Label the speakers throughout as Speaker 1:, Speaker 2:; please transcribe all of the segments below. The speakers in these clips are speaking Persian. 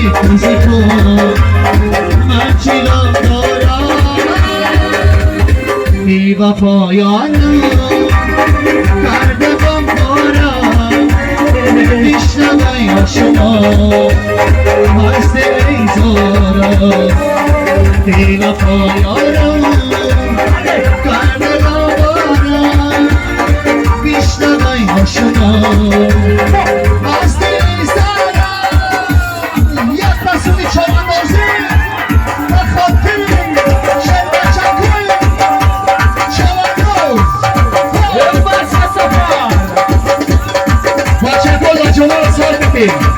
Speaker 1: کوزی کن من چیرم دارم بی وفایانم کرده غم دارم میشنوم یا شما هست ای زارم بی وفایانم کرده غم دارم میشنوم یا شما هست ای زارم یک پسونی چواندازی و خاطر شرمه چکوی چوانداز یک بس سفر با چکل و جوان سال بکیم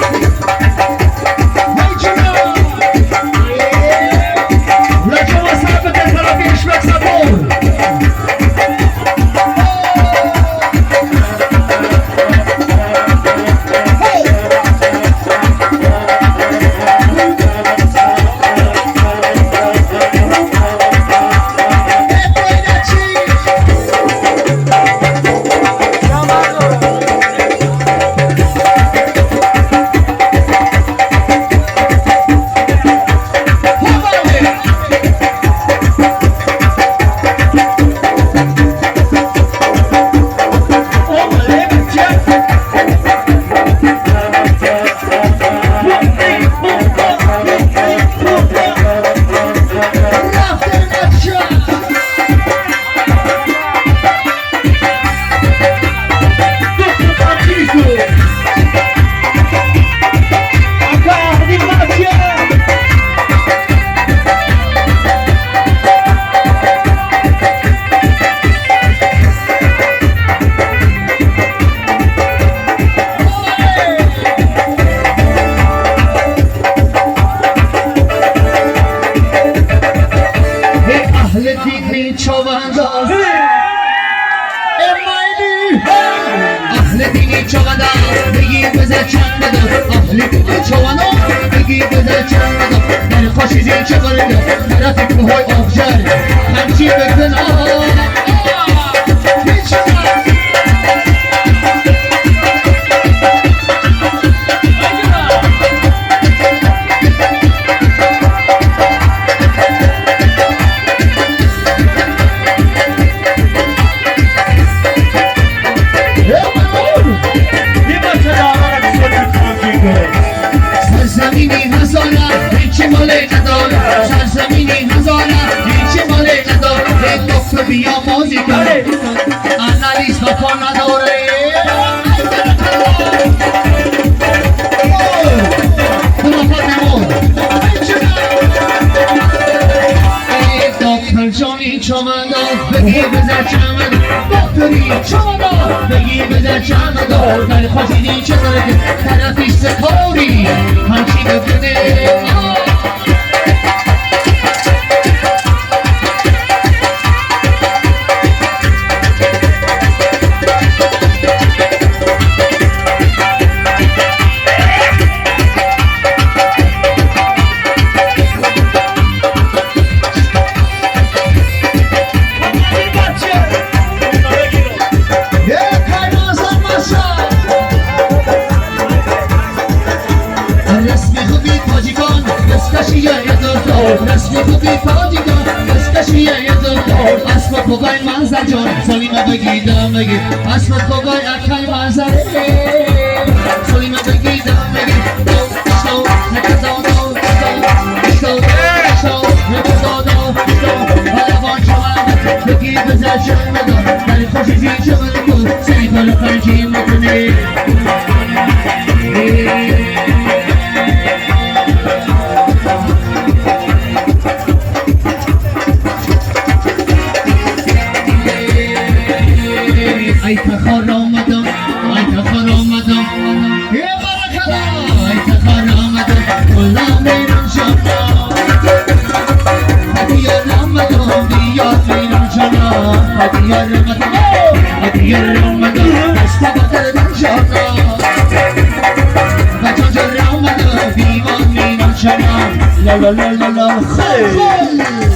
Speaker 2: لا لا لا لا خير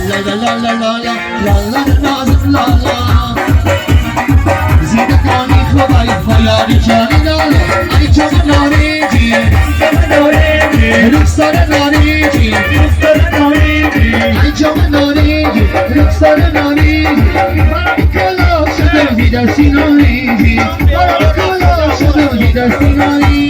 Speaker 2: لا لا لا لا لا لا لا لا لا زيدك عني خبايب فياري جاني لا أي جاني نوريجي رخسار نارنجی انجام نارنجی رخسار نارنجی کلا شدم دیدستی نارنجی کلا شدم دیدستی نارنجی